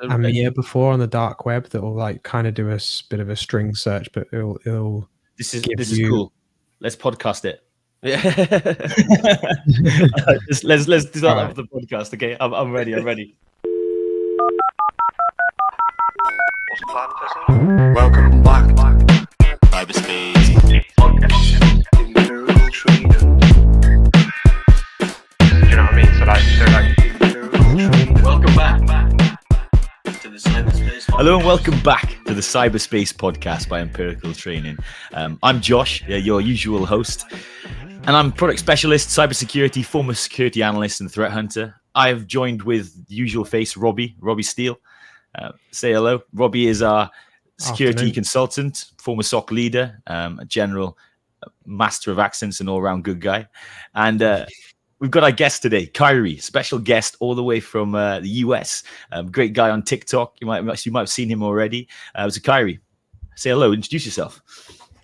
Amir before on the dark web that will like kind of do a bit of a string search, but it'll this is cool. Let's podcast it. Yeah. let's do that for the podcast. Okay, I'm ready. What's the plan, person? Welcome back. CyberSpace. Empirical training. Do you know what I mean? So like they're like empirical training. Welcome back to the CyberSpace. Hello and welcome back to the CyberSpace podcast by Empirical Training. I'm Josh, your usual host, and I'm product specialist, cybersecurity, former security analyst, and threat hunter. I've joined with the usual face, Robbie Steele. Say hello. Robbie is our security consultant, former SOC leader, a general master of accents, and all-around good guy. And we've got our guest today, Kyree, special guest all the way from the US. Great guy on TikTok. You might have seen him already. So Kyree, say hello. Introduce yourself.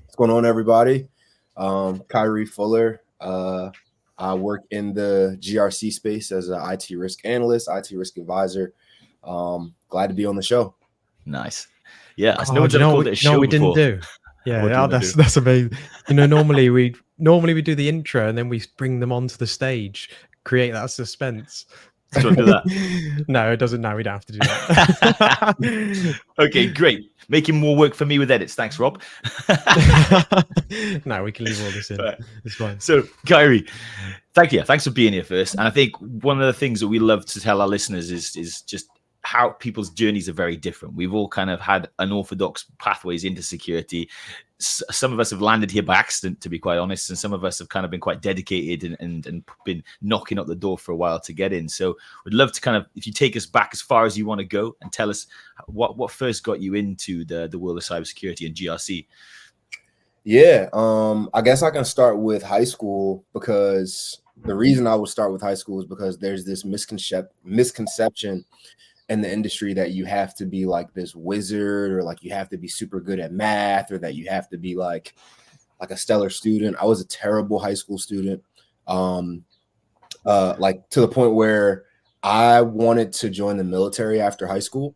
What's going on, everybody? Kyree Fuller. I work in the GRC space as an IT risk analyst, IT risk advisor. Glad to be on the show. Nice. Yeah, no one's ever called it a show we before. didn't do. Yeah, that's amazing. You know, normally we do the intro and then we bring them onto the stage, create that suspense. Do you want to do that? No, it doesn't. No, we don't have to do that. Okay, great. Making more work for me with edits. Thanks, Rob. No, we can leave all this in. It's fine. So, Kyree, thanks for being here first. And I think one of the things that we love to tell our listeners is just how people's journeys are very different. We've all kind of had unorthodox pathways into security. Some of us have landed here by accident, to be quite honest, and some of us have kind of been quite dedicated and been knocking at the door for a while to get in. So we'd love to kind of, if you take us back as far as you want to go and tell us what first got you into the world of cybersecurity and GRC. Yeah, I guess I can start with high school, because the reason I would start with high school is because there's this misconception in the industry that you have to be like this wizard, or like you have to be super good at math, or that you have to be like a stellar student. I was a terrible high school student, like to the point where I wanted to join the military after high school.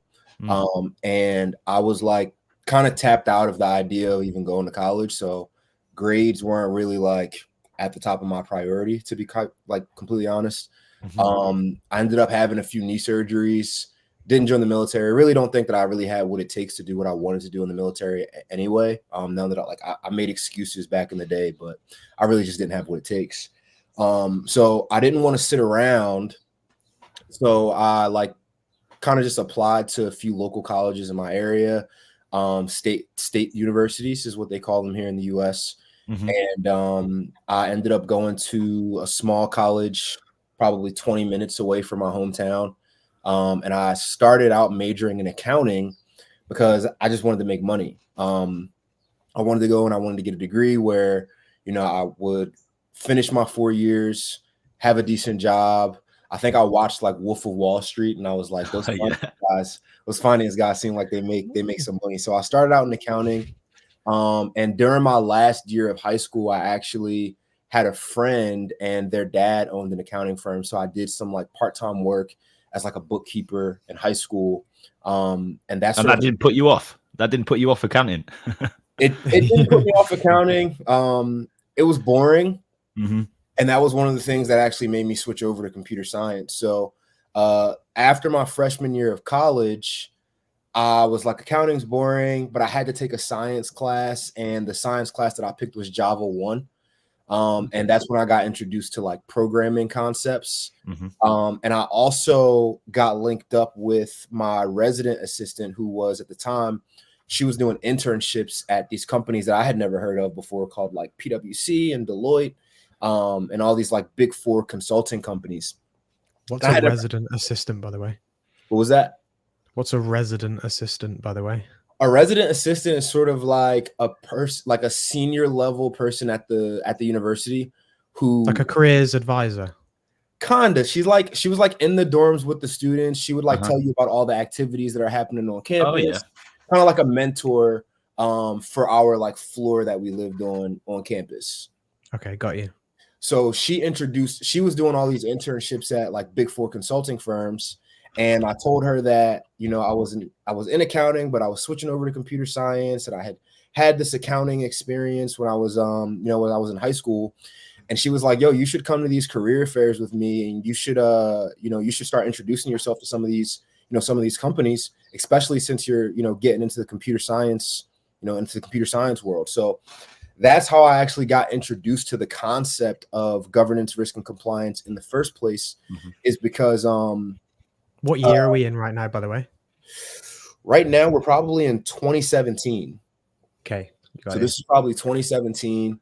And I was like kind of tapped out of the idea of even going to college. So grades weren't really like at the top of my priority, to be like completely honest. I ended up having a few knee surgeries. Didn't join the military. I really don't think that I really had what it takes to do what I wanted to do in the military anyway. Now that I made excuses back in the day, but I really just didn't have what it takes. So I didn't want to sit around. So I like kind of just applied to a few local colleges in my area. State universities is what they call them here in the US. And I ended up going to a small college, probably 20 minutes away from my hometown. And I started out majoring in accounting because I just wanted to make money. I wanted to go and I wanted to get a degree where, you know, I would finish my 4 years, have a decent job. I think I watched like Wolf of Wall Street, and I was like, those finance guys seem like they make some money. So I started out in accounting. And during my last year of high school, I actually had a friend and their dad owned an accounting firm. So I did some like part-time work as like a bookkeeper in high school. And that didn't put you off. That didn't put you off accounting. It didn't put me off accounting. It was boring. And that was one of the things that actually made me switch over to computer science. So after my freshman year of college, I was like, accounting's boring, but I had to take a science class, and the science class that I picked was Java 1. And that's when I got introduced to like programming concepts. And I also got linked up with my resident assistant, who was at the time, she was doing internships at these companies that I had never heard of before, called like PwC and Deloitte, and all these like big 4 consulting companies. What's a resident assistant, by the way? What was that? What's a resident assistant, by the way? A resident assistant is sort of like a person, like a senior level person at the university, who like a careers advisor. Kinda. She was like in the dorms with the students. She would like tell you about all the activities that are happening on campus. Kind of like a mentor for our like floor that we lived on campus. Okay, got you. So she was doing all these internships at like big 4 consulting firms. And I told her that, you know, I was in accounting, but I was switching over to computer science, and I had this accounting experience when I was when I was in high school. And she was like, yo, you should come to these career fairs with me, and you should you should start introducing yourself to some of these companies, especially since you're, getting into the computer science, into the computer science world. So that's how I actually got introduced to the concept of governance, risk, and compliance in the first place, is because what year are we in right now, by the way? Right now we're probably in 2017. Okay. So this is probably 2017.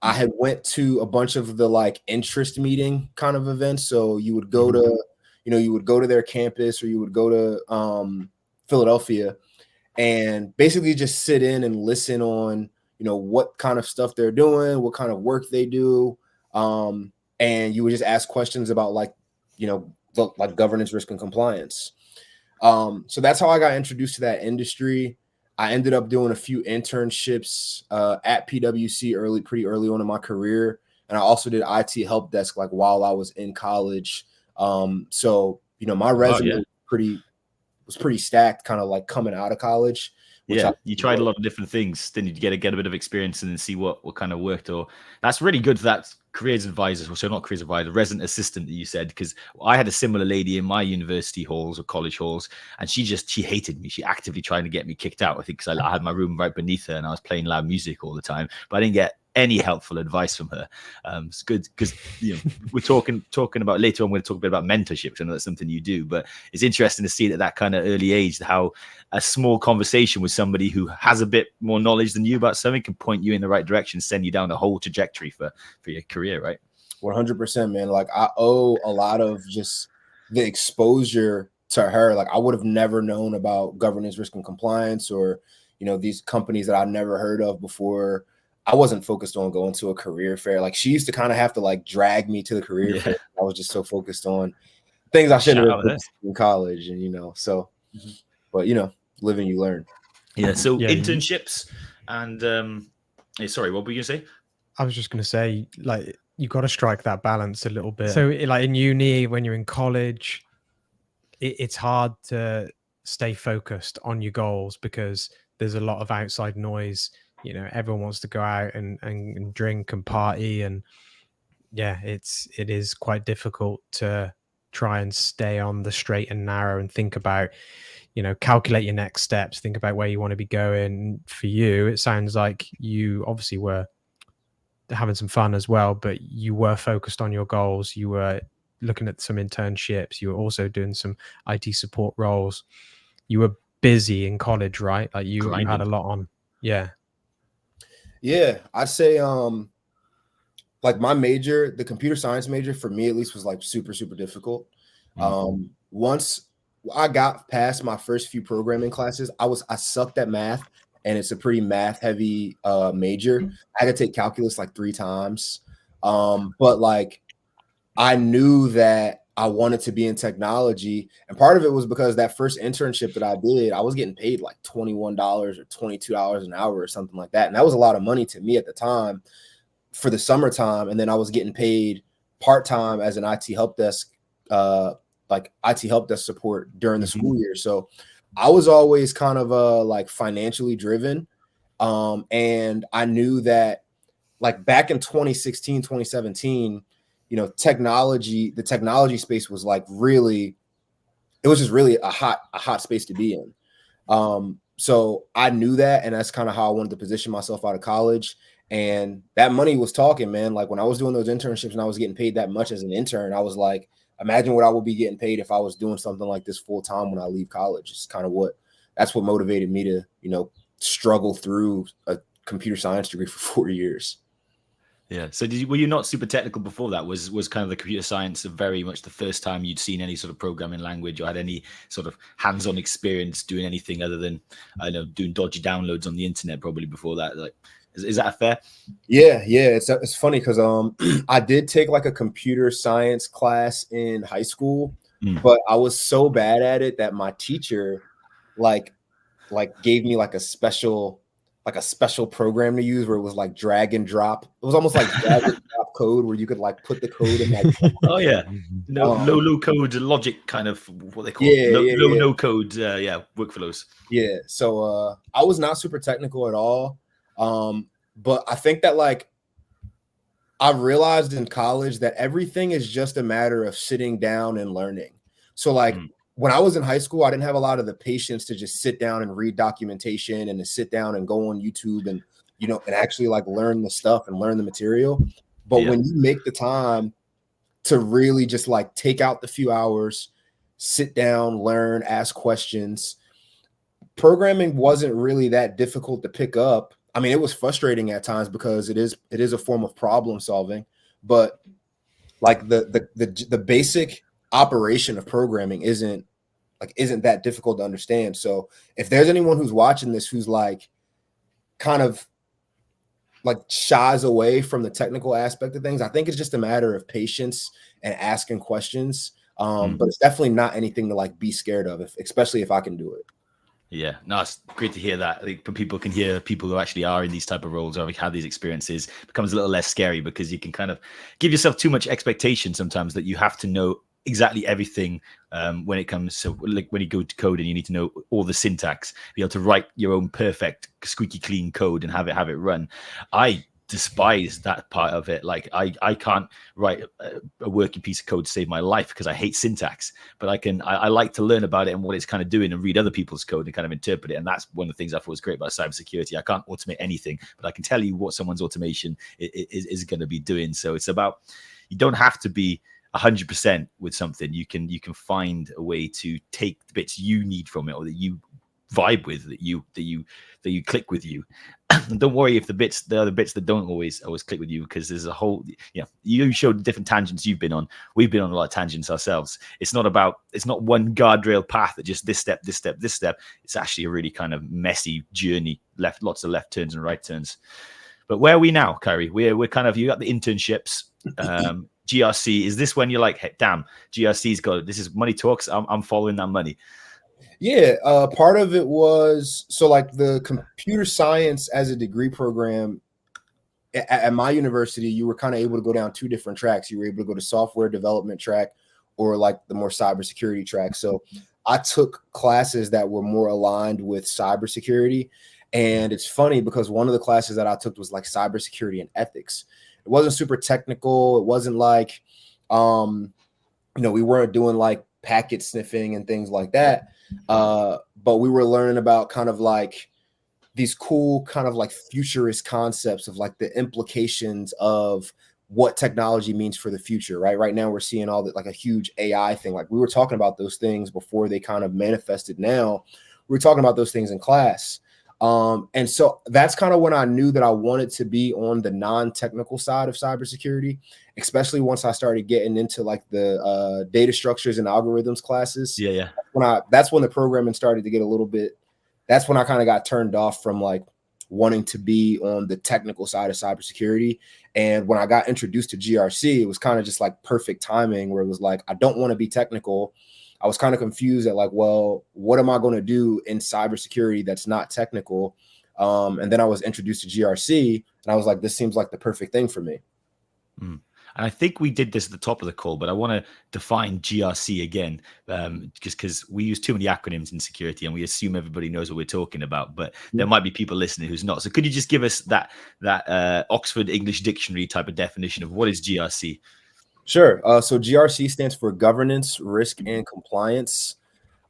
I had went to a bunch of the like interest meeting kind of events. So you would go to, you would go to their campus, or you would go to Philadelphia, and basically just sit in and listen on, what kind of stuff they're doing, what kind of work they do. And you would just ask questions about like governance, risk, and compliance. So that's how I got introduced to that industry. I ended up doing a few internships at PwC pretty early on in my career. And I also did IT help desk like while I was in college. So, my resume was pretty stacked, kind of like coming out of college. You tried a lot of different things. Then you get a bit of experience and then see what kind of worked. Or that's really good for that careers advisor, so not careers advisor, resident assistant that you said, because I had a similar lady in my university halls or college halls, and she hated me. She actively tried to get me kicked out, I think, because I had my room right beneath her and I was playing loud music all the time, but I didn't get any helpful advice from her. It's good because we're talking about later on. We're going to talk a bit about mentorship. I know that's something you do, but it's interesting to see that at that kind of early age, how a small conversation with somebody who has a bit more knowledge than you about something can point you in the right direction, send you down a whole trajectory for your career, right? 100%, man. Like I owe a lot of just the exposure to her. Like I would have never known about governance, risk, and compliance, or these companies that I've never heard of before. I wasn't focused on going to a career fair. Like she used to kind of have to like drag me to the career fair. I was just so focused on things I shouldn't have in college, and but living you learn. Yeah. So internships and sorry, what were you gonna say? I was just gonna say, like, you got to strike that balance a little bit. So like in uni, when you're in college, it's hard to stay focused on your goals because there's a lot of outside noise. Everyone wants to go out and drink and party, and it is quite difficult to try and stay on the straight and narrow and think about, calculate your next steps, think about where you want to be going. For you, it sounds like you obviously were having some fun as well, but you were focused on your goals. You were looking at some internships. You were also doing some IT support roles. You were busy in college, right? Like you had a lot on. Yeah, I'd say like my major, the computer science major, for me at least, was like super, super difficult. Once I got past my first few programming classes, I sucked at math, and it's a pretty math heavy major. I had to take calculus like 3 times. But like I knew that I wanted to be in technology. And part of it was because that first internship that I did, I was getting paid like $21 or $22 an hour or something like that. And that was a lot of money to me at the time for the summertime. And then I was getting paid part-time as an IT help desk, like IT help desk support during the school year. So I was always kind of like financially driven. And I knew that like back in 2016, 2017, the technology space was like really, it was just really a hot space to be in. So I knew that, and that's kind of how I wanted to position myself out of college. And that money was talking, man. Like when I was doing those internships and I was getting paid that much as an intern, I was like, imagine what I would be getting paid if I was doing something like this full time when I leave college. It's kind of that's what motivated me to, struggle through a computer science degree for 4 years. Yeah. So were you not super technical before that? Was kind of the computer science very much the first time you'd seen any sort of programming language or had any sort of hands-on experience doing anything other than, I know, doing dodgy downloads on the internet probably before that? Like, is that fair? Yeah. It's funny because I did take like a computer science class in high school, but I was so bad at it that my teacher like gave me like a special program to use where it was like drag and drop. It was almost like drag and drop code where you could like put the code in like. Oh yeah, low code logic kind of what they call no code workflows. Yeah, so I was not super technical at all, but I think that like I realized in college that everything is just a matter of sitting down and learning. So like when I was in high school, I didn't have a lot of the patience to just sit down and read documentation and to sit down and go on YouTube and and actually like learn the stuff and learn the material. But when you make the time to really just like take out the few hours, sit down, learn, ask questions, programming wasn't really that difficult to pick up. I mean, it was frustrating at times because it is a form of problem solving, but like the basic operation of programming isn't that difficult to understand. So if there's anyone who's watching this who's like kind of like shies away from the technical aspect of things, I think it's just a matter of patience and asking questions. But it's definitely not anything to like be scared of, especially if I can do it. Yeah, no, it's great to hear that. Like, people can hear people who actually are in these type of roles or have these experiences, it becomes a little less scary because you can kind of give yourself too much expectation sometimes that you have to know exactly everything when it comes. So like when you go to code and you need to know all the syntax, be able to write your own perfect squeaky clean code and have it run. I despise that part of it. Like I can't write a working piece of code to save my life because I hate syntax, but I like to learn about it and what it's kind of doing and read other people's code and kind of interpret it. And that's one of the things I thought was great about cybersecurity. I can't automate anything, but I can tell you what someone's automation is going to be doing. So it's about, you don't have to be 100% with something. You can find a way to take the bits you need from it or that you vibe with, that you click with you. And don't worry if the other bits that don't always click with you, because there's a whole, you showed different tangents you've been on. We've been on a lot of tangents ourselves. It's not one guardrail path that just this step. It's actually a really kind of messy journey, lots of left turns and right turns. But where are we now, Kyree? We're kind of, you got the internships, GRC. Is this when you're like, hey, damn, GRC's got it. This is money talks. I'm following that money. Yeah, part of it was, so like the computer science as a degree program at my university, you were kind of able to go down two different tracks. You were able to go to software development track or like the more cybersecurity track. So I took classes that were more aligned with cybersecurity. And it's funny because one of the classes that I took was like cybersecurity and ethics. It wasn't super technical. It wasn't like, we weren't doing like packet sniffing and things like that. But we were learning about kind of like these cool kind of like futurist concepts of like the implications of what technology means for the future, right? Right now we're seeing all that, like a huge AI thing. Like we were talking about those things before they kind of manifested. Now we were talking about those things in class. And so that's kind of when I knew that I wanted to be on the non-technical side of cybersecurity, especially once I started getting into like the data structures and algorithms classes. Yeah. That's when the programming started to get a little bit, that's when I kind of got turned off from like wanting to be on the technical side of cybersecurity. And when I got introduced to GRC, it was kind of just like perfect timing where it was like, I don't want to be technical. I was kind of confused at like, well, what am I going to do in cybersecurity that's not technical? And then I was introduced to GRC and I was like, this seems like the perfect thing for me. And I think we did this at the top of the call, but I want to define GRC again, just because we use too many acronyms in security and we assume everybody knows what we're talking about, but there might be people listening who's not. So could you just give us that Oxford English Dictionary type of definition of what is GRC? Sure. So GRC stands for governance, risk, and compliance.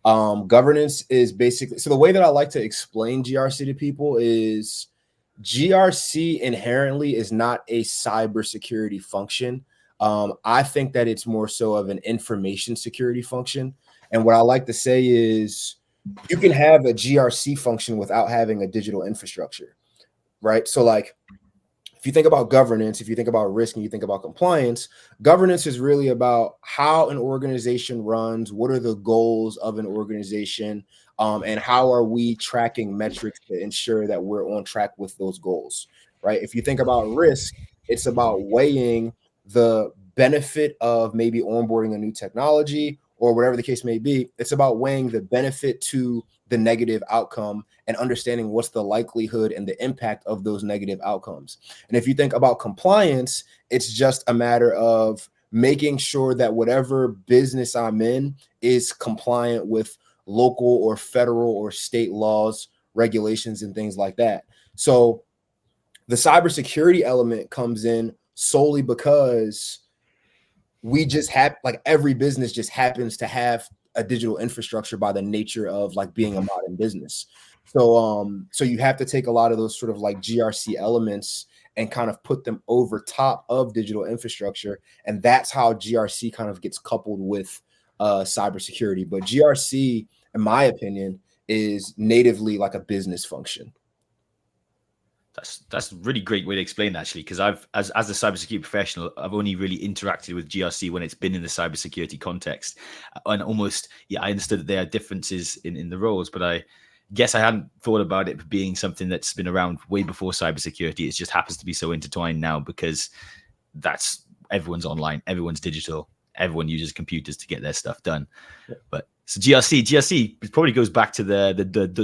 Governance is basically, so the way that I like to explain GRC to people is GRC inherently is not a cybersecurity function. I think that it's more so of an information security function. And what I like to say is you can have a GRC function without having a digital infrastructure, right? So like, if you think about governance, if you think about risk and you think about compliance, governance is really about how an organization runs, what are the goals of an organization, and how are we tracking metrics to ensure that we're on track with those goals, right? If you think about risk, it's about weighing the benefit of maybe onboarding a new technology or whatever the case may be. It's about weighing the benefit to the negative outcome and understanding what's the likelihood and the impact of those negative outcomes. And if you think about compliance, it's just a matter of making sure that whatever business I'm in is compliant with local or federal or state laws, regulations, and things like that. So the cybersecurity element comes in solely because we just have, like, every business just happens to have a digital infrastructure by the nature of like being a modern business. So you have to take a lot of those sort of like GRC elements and kind of put them over top of digital infrastructure. And that's how GRC kind of gets coupled with cybersecurity. But GRC, in my opinion, is natively like a business function. That's a really great way to explain that, actually, because I've, as a cybersecurity professional, I've only really interacted with GRC when it's been in the cybersecurity context, and almost, yeah, I understood that there are differences in the roles, but I guess I hadn't thought about it being something that's been around way before cybersecurity. It just happens to be so intertwined now because that's everyone's online, everyone's digital, everyone uses computers to get their stuff done. Yeah. But so GRC probably goes back to the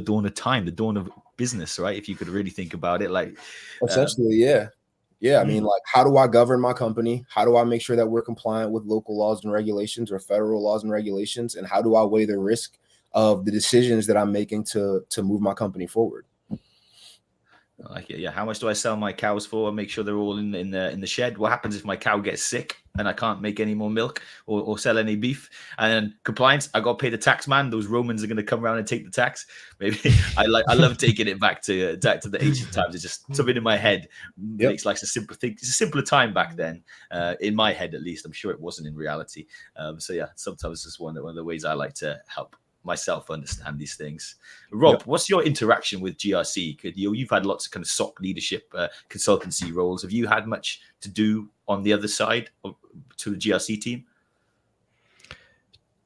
dawn of time, the dawn of business, right? If you could really think about it, like essentially, yeah. I mean, like, how do I govern my company? How do I make sure that we're compliant with local laws and regulations or federal laws and regulations? And how do I weigh the risk of the decisions that I'm making to move my company forward? Like, yeah, how much do I sell my cows for? Make sure they're all in the shed. What happens if my cow gets sick and I can't make any more milk or sell any beef? And then compliance, I got to pay the tax man. Those Romans are going to come around and take the tax. Maybe I love taking it back to the ancient times. It's just something in my head makes life a simple thing. It's a simpler time back then, in my head at least. I'm sure it wasn't in reality. So yeah, sometimes it's one of the ways I like to help myself understand these things. Rob, what's your interaction with GRC? You've had lots of kind of SOC leadership, consultancy roles. Have you had much to do on the other side to the GRC team?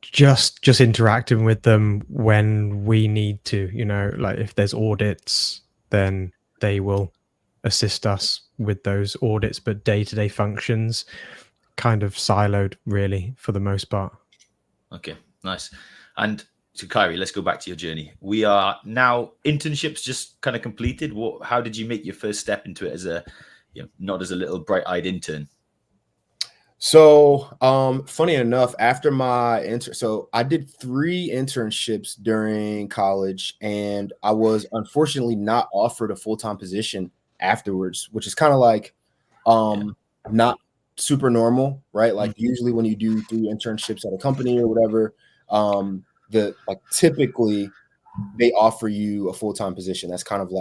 Just interacting with them when we need to, like if there's audits, then they will assist us with those audits, but day-to-day functions kind of siloed really for the most part. Okay, nice. And so Kyree, let's go back to your journey. We are now internships just kind of completed. How did you make your first step into it as a, not as a little bright-eyed intern? So, funny enough, after my so I did 3 internships during college, and I was unfortunately not offered a full-time position afterwards, which is kind of like, not super normal, right? Like usually when you do 3 internships at a company or whatever, typically they offer you a full-time position. That's kind of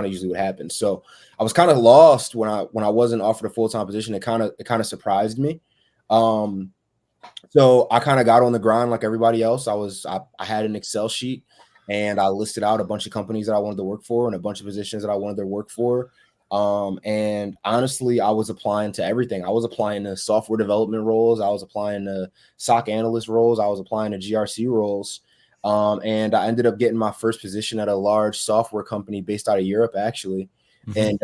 usually what happens. So I was kind of lost when I wasn't offered a full-time position. It kind of surprised me. So I kind of got on the grind like everybody else. I had an Excel sheet and I listed out a bunch of companies that I wanted to work for and a bunch of positions that I wanted to work for. And honestly, I was applying to everything. I was applying to software development roles. I was applying to SOC analyst roles. I was applying to GRC roles. And I ended up getting my first position at a large software company based out of Europe, actually. And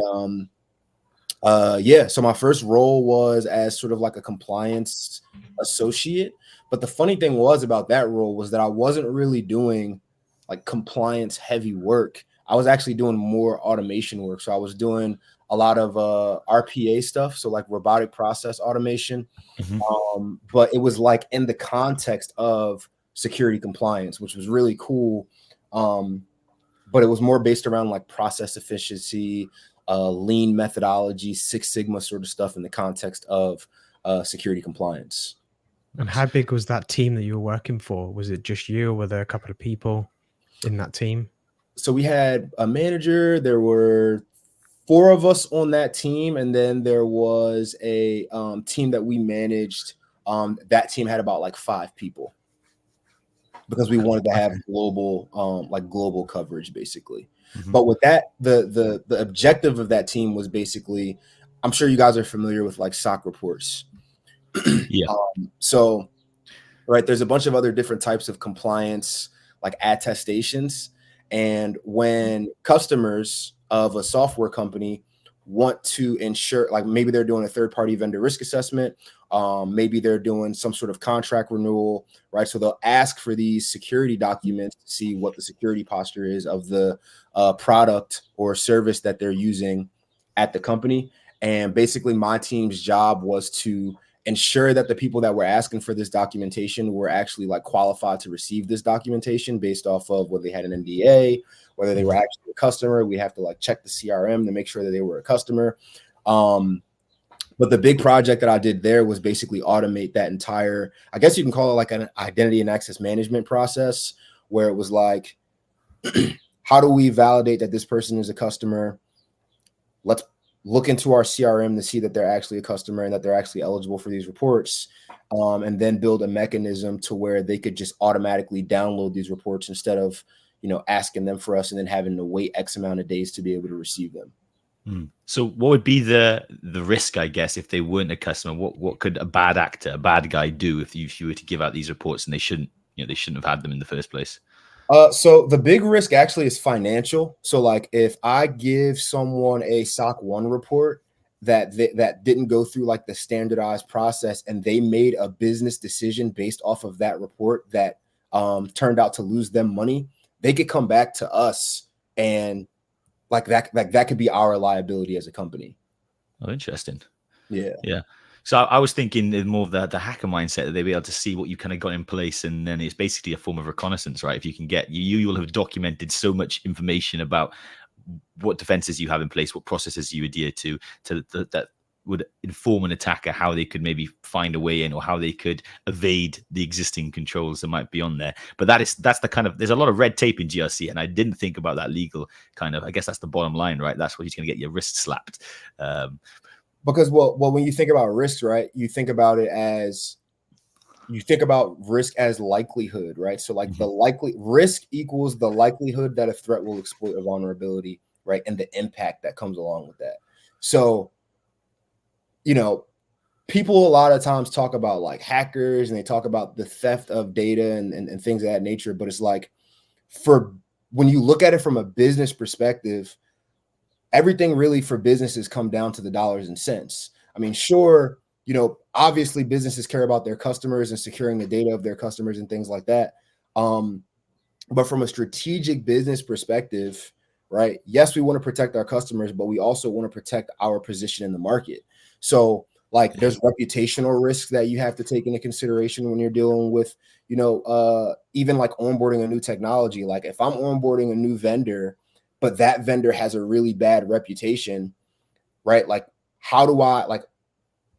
so my first role was as sort of like a compliance associate. But the funny thing was about that role was that I wasn't really doing like compliance heavy work. I was actually doing more automation work. So I was doing a lot of RPA stuff, so like robotic process automation. But it was like in the context of security compliance, which was really cool. But it was more based around like process efficiency, lean methodology, Six Sigma sort of stuff in the context of security compliance. And how big was that team that you were working for? Was it just you, or were there a couple of people in that team? So we had a manager. There were 4 of us on that team, and then there was a team that we managed. That team had about like 5 people because we wanted to have global coverage, basically. But with that, the objective of that team was basically, I'm sure you guys are familiar with like SOC reports. So, right, there's a bunch of other different types of compliance, like attestations. And when customers of a software company want to ensure, like maybe they're doing a third-party vendor risk assessment, maybe they're doing some sort of contract renewal, right? So they'll ask for these security documents to see what the security posture is of the product or service that they're using at the company. And basically my team's job was to ensure that the people that were asking for this documentation were actually like qualified to receive this documentation based off of whether they had an NDA, whether they were actually a customer. We have to like check the CRM to make sure that they were a customer. But the big project that I did there was basically automate that entire, I guess you can call it like an identity and access management process, where it was like, how do we validate that this person is a customer? Let's look into our CRM to see that they're actually a customer and that they're actually eligible for these reports, and then build a mechanism to where they could just automatically download these reports instead of, you know, asking them for us and then having to wait X amount of days to be able to receive them. So what would be the risk, I guess, if they weren't a customer? What could a bad actor, a bad guy do if you were to give out these reports and they shouldn't have had them in the first place? So the big risk actually is financial. So like if I give someone a SOC 1 report that didn't go through like the standardized process and they made a business decision based off of that report that turned out to lose them money, they could come back to us and like that could be our liability as a company. Oh, interesting. Yeah. So I was thinking more of the hacker mindset, that they'd be able to see what you kind of got in place, and then it's basically a form of reconnaissance, right? If you can get you will have documented so much information about what defenses you have in place, what processes you adhere to that would inform an attacker how they could maybe find a way in, or how they could evade the existing controls that might be on there. But that's the kind of, there's a lot of red tape in GRC, and I didn't think about that legal kind of, I guess that's the bottom line, right? That's where he's going to get your wrist slapped. Because well, when you think about risk, right, you think about risk as likelihood, right? So like the likely risk equals the likelihood that a threat will exploit a vulnerability, right? And the impact that comes along with that. So, you know, people a lot of times talk about like hackers and they talk about the theft of data and things of that nature. But it's like, when you look at it from a business perspective, everything really for businesses come down to the dollars and cents. I mean, sure, you know, obviously businesses care about their customers and securing the data of their customers and things like that. But from a strategic business perspective, right? Yes, we want to protect our customers, but we also want to protect our position in the market. So like there's reputational risks that you have to take into consideration when you're dealing with, you know, even like onboarding a new technology. Like if I'm onboarding a new vendor, but that vendor has a really bad reputation, right? Like how do I, like,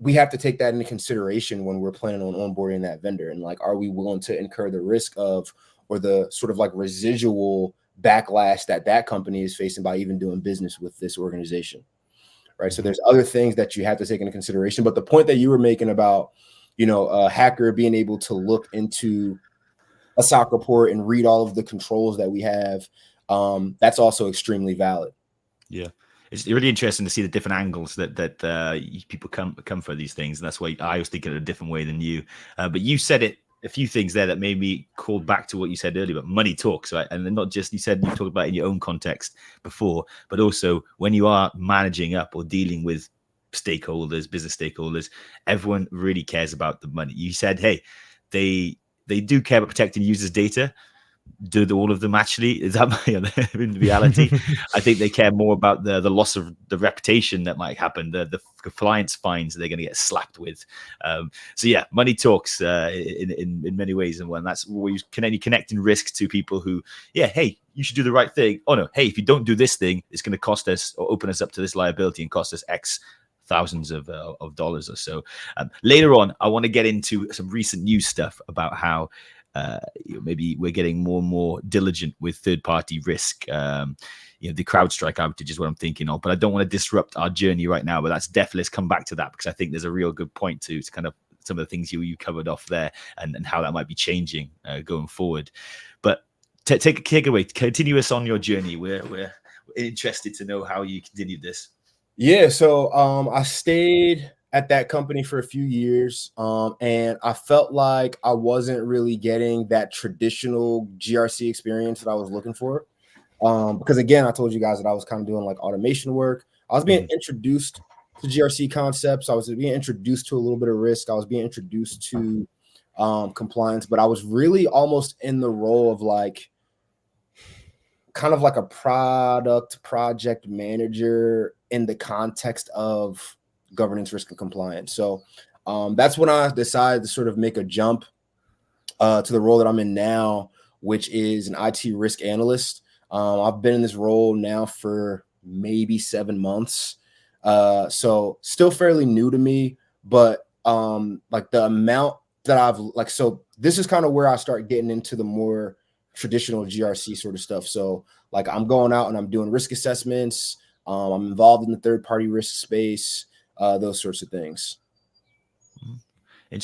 we have to take that into consideration when we're planning on onboarding that vendor. And like, are we willing to incur the risk of, or the sort of like residual backlash that company is facing by even doing business with this organization, right? So there's other things that you have to take into consideration. But the point that you were making about, you know, a hacker being able to look into a SOC report and read all of the controls that we have, that's also extremely valid. Yeah. It's really interesting to see the different angles that people come for these things. And that's why I was thinking it a different way than you. But you said it, a few things there that made me call back to what you said earlier, but money talks, right? And then not just, you said you talked about it in your own context before, but also when you are managing up or dealing with stakeholders, business stakeholders, everyone really cares about the money. You said, hey, they do care about protecting users' data. Do all of them actually? Is that in reality? I think they care more about the loss of the reputation that might happen, the compliance fines they're going to get slapped with. So yeah, money talks in many ways, and when that's where you connecting risk to people who, yeah, hey, you should do the right thing. Oh no, hey, if you don't do this thing, it's going to cost us or open us up to this liability and cost us X thousands of dollars or so. Later on, I want to get into some recent news stuff about how maybe we're getting more and more diligent with third-party risk. The CrowdStrike outage is what I'm thinking of, but I don't want to disrupt our journey right now. But that's definitely, let's come back to that, because I think there's a real good point to kind of some of the things you covered off there, and how that might be changing going forward. But take away, continue us on your journey. We're interested to know how you continued this. Yeah, so I stayed at that company for a few years, and I felt like I wasn't really getting that traditional GRC experience that I was looking for. Because again, I told you guys that I was kind of doing like automation work. I was being introduced to GRC concepts. I was being introduced to a little bit of risk. I was being introduced to compliance, but I was really almost in the role of like kind of like a project manager in the context of governance, risk, and compliance. So that's when I decided to sort of make a jump to the role that I'm in now, which is an IT risk analyst. I've been in this role now for maybe 7 months. So still fairly new to me, but like the amount that I've like, so this is kind of where I start getting into the more traditional GRC sort of stuff. So like I'm going out and I'm doing risk assessments. I'm involved in the third-party risk space, those sorts of things.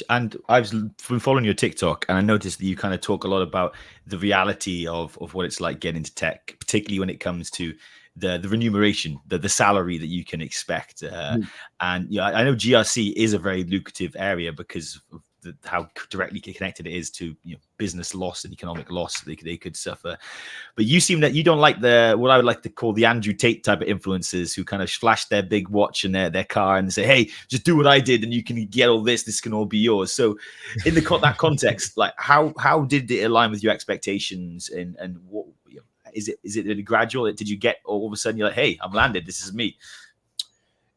And I've been following your TikTok, and I noticed that you kind of talk a lot about the reality of what it's like getting into tech, particularly when it comes to the remuneration, the salary that you can expect. And yeah, I know GRC is a very lucrative area because of how directly connected it is to business loss and economic loss they could suffer. But you seem that you don't like what I would like to call the Andrew Tate type of influencers who kind of flash their big watch and their car and say, hey, just do what I did and you can get all this can all be yours. So in that context, like how did it align with your expectations and what is it really gradual? Did you get all of a sudden you're like, hey, I'm landed, this is me?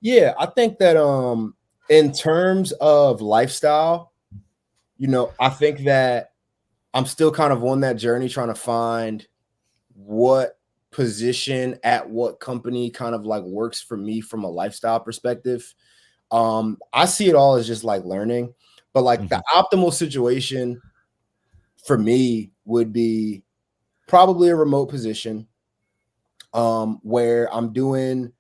Yeah, I think that in terms of lifestyle, I think that I'm still kind of on that journey trying to find what position at what company kind of like works for me from a lifestyle perspective. I see it all as just like learning, but like the optimal situation for me would be probably a remote position where I'm doing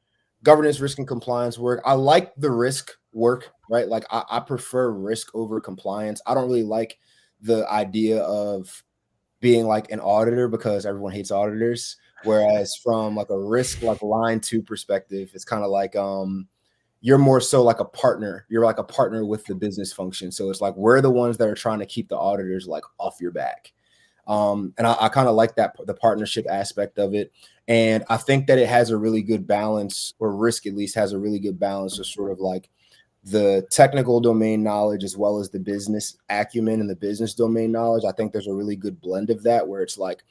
governance, risk, and compliance work. I like the risk work, right? Like I prefer risk over compliance. I don't really like the idea of being like an auditor because everyone hates auditors. Whereas from like a risk, like line 2 perspective, it's kind of like you're more so like a partner. You're like a partner with the business function. So it's like we're the ones that are trying to keep the auditors like off your back. And I kind of like that, the partnership aspect of it. And I think that it has a really good balance, or risk at least has a really good balance of sort of like the technical domain knowledge as well as the business acumen and the business domain knowledge. I think there's a really good blend of that where it's like,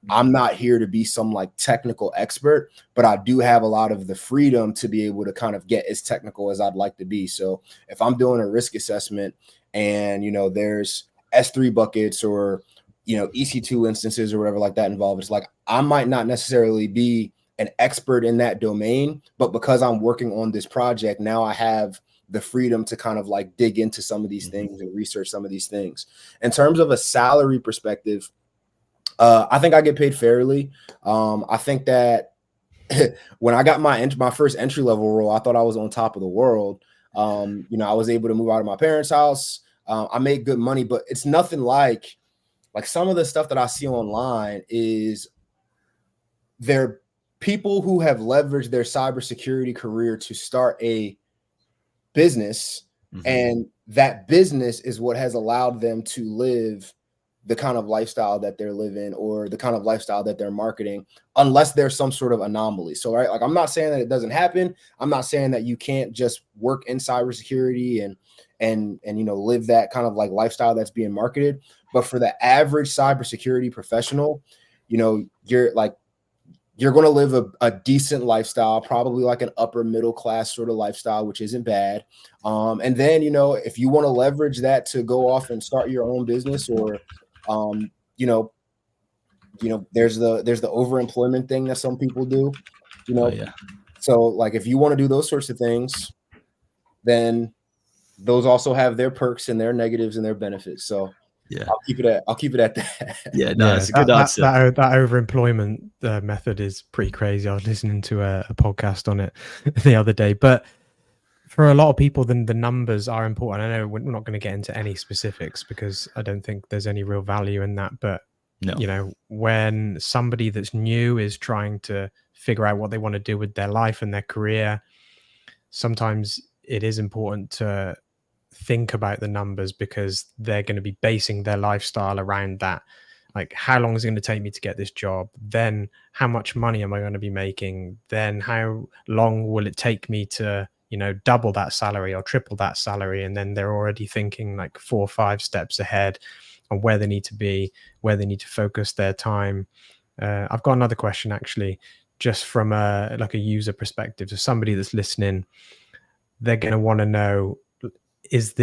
I'm not here to be some like technical expert, but I do have a lot of the freedom to be able to kind of get as technical as I'd like to be. So if I'm doing a risk assessment and, there's S3 buckets or, EC2 instances or whatever like that involved, it's like, I might not necessarily be an expert in that domain, but because I'm working on this project, now I have the freedom to kind of like dig into some of these things and research some of these things. In terms of a salary perspective, I think I get paid fairly. I think that when I got my first entry level role, I thought I was on top of the world. I was able to move out of my parents' house. I made good money, but it's nothing like some of the stuff that I see online is there people who have leveraged their cybersecurity career to start a business, and that business is what has allowed them to live the kind of lifestyle that they're living or the kind of lifestyle that they're marketing, unless there's some sort of anomaly. So, right, like I'm not saying that it doesn't happen. I'm not saying that you can't just work in cybersecurity and live that kind of like lifestyle that's being marketed. But for the average cybersecurity professional, you're going to live a decent lifestyle, probably like an upper middle class sort of lifestyle, which isn't bad. And then, if you want to leverage that to go off and start your own business or, there's the overemployment thing that some people do, So like, if you want to do those sorts of things, then those also have their perks and their negatives and their benefits. So yeah, I'll keep it at that. Yeah, no, that's a good answer. That overemployment method is pretty crazy. I was listening to a podcast on it the other day, but for a lot of people, then the numbers are important. I know we're not going to get into any specifics because I don't think there's any real value in that. But when somebody that's new is trying to figure out what they want to do with their life and their career, sometimes it is important to think about the numbers because they're going to be basing their lifestyle around that. like how long is it going to take me to get this job? Then how much money am I going to be making? Then how long will it take me to, you know, double that salary or triple that salary? And then they're already thinking like 4 or 5 steps ahead on where they need to be, where they need to focus their time. I've got another question actually, just from a user perspective. So somebody that's listening, they're going to want to know, is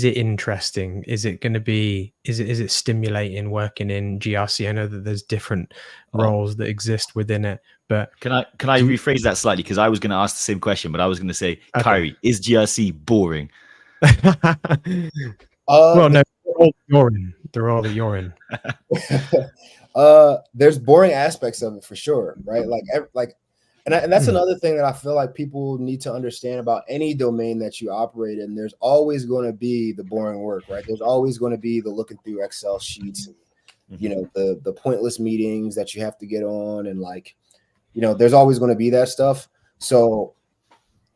it interesting? Is it going to be, is it stimulating working in GRC? I know that there's different roles that exist within it, but can I rephrase that slightly? Because I was going to ask the same question, but I was going to say, okay. Kyree, is GRC boring? Well, no, they're all that you're in. There's boring aspects of it for sure, right? And that's another thing that I feel like people need to understand about any domain that you operate in. There's always going to be the boring work, right? There's always going to be the looking through Excel sheets, and, you know, the pointless meetings that you have to get on, and like, you know, there's always going to be that stuff. So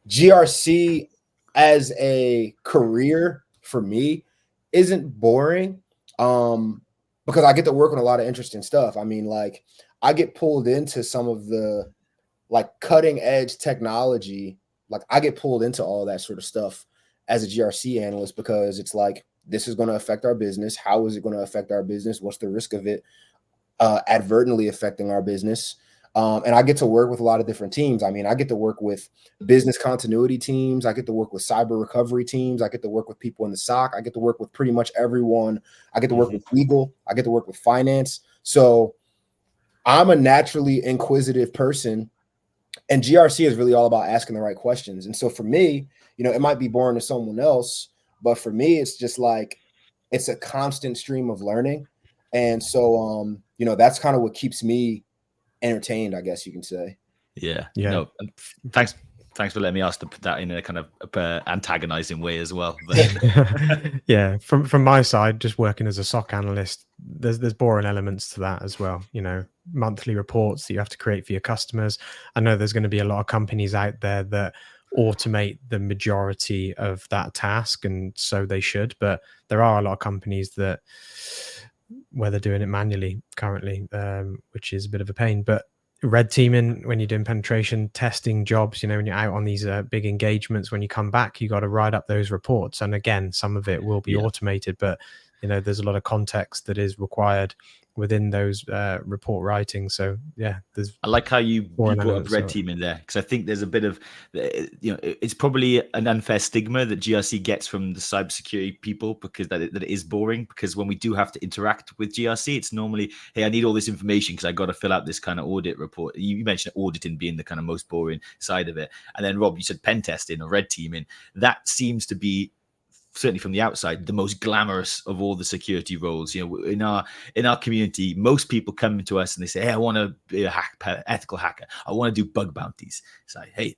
GRC as a career for me isn't boring, because I get to work on a lot of interesting stuff. I mean, like, I get pulled into some of the like cutting edge technology. Like, I get pulled into all that sort of stuff as a GRC analyst, because it's like, this is going to affect our business. How is it going to affect our business? What's the risk of it advertently affecting our business? And I get to work with a lot of different teams. I mean, I get to work with business continuity teams. I get to work with cyber recovery teams. I get to work with people in the SOC. I get to work with pretty much everyone. I get to work with legal. I get to work with finance. So I'm a naturally inquisitive person, and GRC is really all about asking the right questions. And so for me, you know, it might be boring to someone else, but for me, it's just like, it's a constant stream of learning. And so, you know, that's kind of what keeps me entertained, I guess you can say. Yeah. No, thanks for letting me ask to put that in a kind of antagonizing way as well. But yeah, from my side, just working as a SOC analyst, there's boring elements to that as well. You know, monthly reports that you have to create for your customers. I know there's going to be a lot of companies out there that automate the majority of that task, and so they should, but there are a lot of companies that where they're doing it manually currently, which is a bit of a pain. But red teaming, when you're doing penetration testing jobs, you know, when you're out on these big engagements, when you come back, you got to write up those reports. And again, some of it will be automated, but you know, there's a lot of context that is required within those report writing. So yeah, I like how you brought up red team in there, because I think there's a bit of, you know, it's probably an unfair stigma that GRC gets from the cybersecurity people, because that it is boring. Because when we do have to interact with GRC, it's normally, hey, I need all this information because I got to fill out this kind of audit report. You mentioned auditing being the kind of most boring side of it, and then Rob, you said pen testing or red teaming. That seems to be, certainly from the outside, the most glamorous of all the security roles. You know, in our community, most people come to us and they say, hey, I want to be a ethical hacker. I want to do bug bounties. It's like, hey,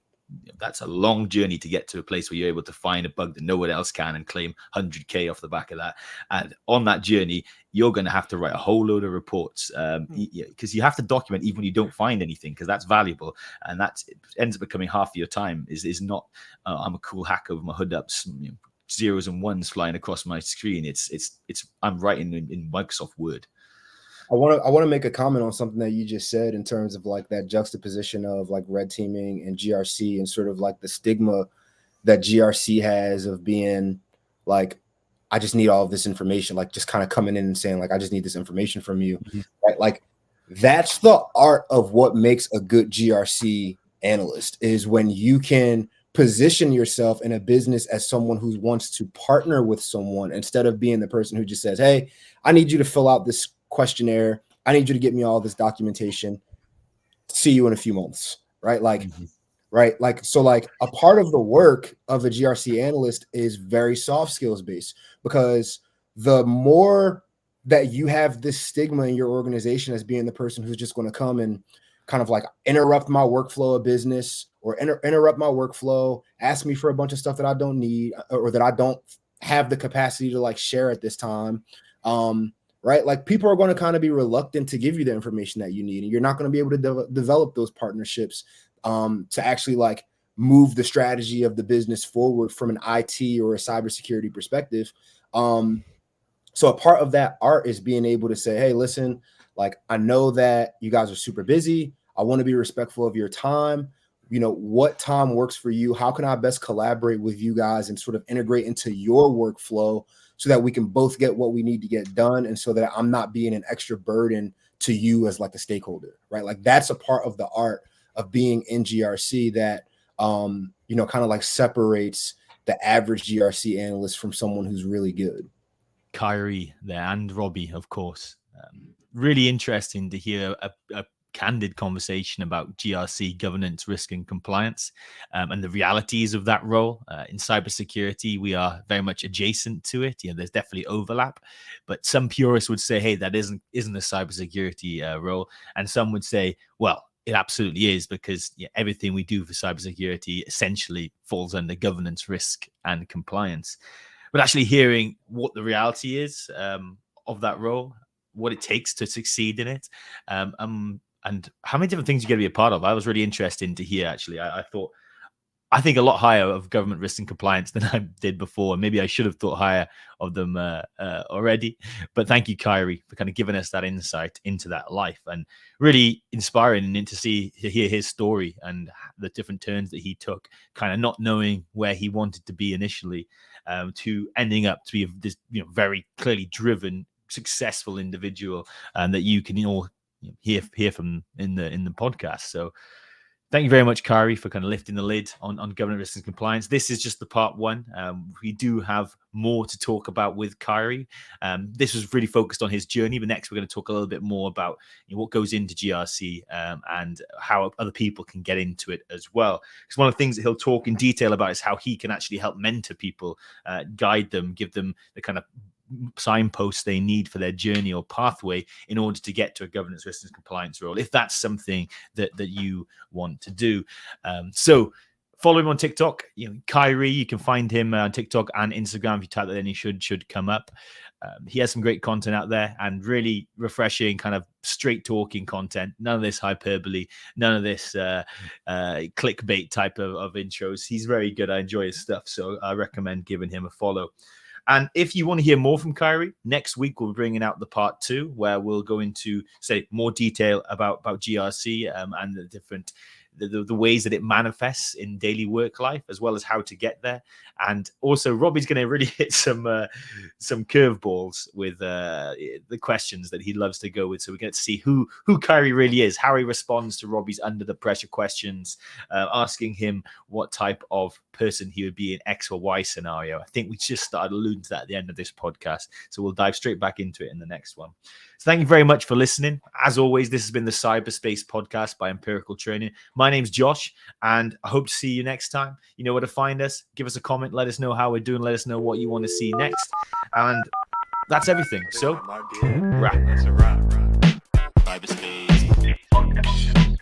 that's a long journey to get to a place where you're able to find a bug that no one else can and claim 100K off the back of that. And on that journey, you're going to have to write a whole load of reports, because you have to document even when you don't find anything, because that's valuable. And that ends up becoming half of your time is not, I'm a cool hacker with my hood up, you know, zeros and ones flying across my screen. It's I'm writing in Microsoft Word. I want to make a comment on something that you just said in terms of like that juxtaposition of like red teaming and GRC, and sort of like the stigma that GRC has of being like, I just need all of this information, like just kind of coming in and saying like, I just need this information from you. Right? Like, that's the art of what makes a good GRC analyst, is when you can position yourself in a business as someone who wants to partner with someone, instead of being the person who just says, hey, I need you to fill out this questionnaire. I need you to get me all this documentation. See you in a few months. Right. Like, right. Like, so like a part of the work of a GRC analyst is very soft skills based, because the more that you have this stigma in your organization as being the person who's just going to come and kind of like interrupt my workflow of business, or interrupt my workflow, ask me for a bunch of stuff that I don't need, or that I don't have the capacity to like share at this time. Right. Like, people are going to kind of be reluctant to give you the information that you need, and you're not going to be able to develop those partnerships to actually like move the strategy of the business forward from an IT or a cybersecurity perspective. So a part of that art is being able to say, hey, listen, like, I know that you guys are super busy. I want to be respectful of your time. You know, what time works for you? How can I best collaborate with you guys and sort of integrate into your workflow so that we can both get what we need to get done, and so that I'm not being an extra burden to you as like a stakeholder, right? Like, that's a part of the art of being in GRC that, you know, kind of like separates the average GRC analyst from someone who's really good. Kyree there, and Robbie, of course. Really interesting to hear a candid conversation about GRC governance, risk, and compliance, and the realities of that role. In cybersecurity, we are very much adjacent to it. You know, there's definitely overlap, but some purists would say, hey, that isn't a cybersecurity role. And some would say, well, it absolutely is, because everything we do for cybersecurity essentially falls under governance, risk, and compliance. But actually hearing what the reality is of that role, what it takes to succeed in it, and how many different things you get to be a part of. I was really interested to hear, actually. I think a lot higher of government risk and compliance than I did before. And maybe I should have thought higher of them already. But thank you, Kyree, for kind of giving us that insight into that life, and really inspiring and to hear his story and the different turns that he took, kind of not knowing where he wanted to be initially, to ending up to be this, you know, very clearly driven, successful individual, and that you can all hear from in the podcast. So thank you very much, Kyree, for kind of lifting the lid on governance, risk, and compliance. This is just the part one. We do have more to talk about with Kyree. This was really focused on his journey, but next we're going to talk a little bit more about, you know, what goes into GRC, and how other people can get into it as well. Because one of the things that he'll talk in detail about is how he can actually help mentor people, guide them, give them the kind of signposts they need for their journey or pathway in order to get to a governance, risk, and compliance role, if that's something that you want to do. So follow him on TikTok. You know, Kyree, you can find him on TikTok and Instagram. If you type that in, he should come up. He has some great content out there, and really refreshing, kind of straight talking content. None of this hyperbole, none of this clickbait type of intros. He's very good. I enjoy his stuff, so I recommend giving him a follow. And if you want to hear more from Kyree, next week we'll be bringing out the part 2, where we'll go into, say, more detail about GRC, and the different the ways that it manifests in daily work life, as well as how to get there. And also, Robbie's going to really hit some curveballs with the questions that he loves to go with. So we get to see who Kyree really is, how he responds to Robbie's under the pressure questions, asking him what type of person he would be in X or Y scenario. I think we just started alluding to that at the end of this podcast, so we'll dive straight back into it in the next one. So thank you very much for listening. As always, this has been the CyberSpace podcast by Empirical Training. My name's Josh, and I hope to see you next time. You know where to find us. Give us a comment. Let us know how we're doing. Let us know what you want to see next. And that's everything. So, wrap. That's a wrap. CyberSpace.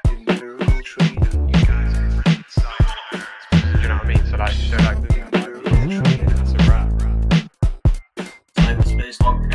Empirical training. You guys are cyber. You know what I mean? So like, that's a wrap. CyberSpace.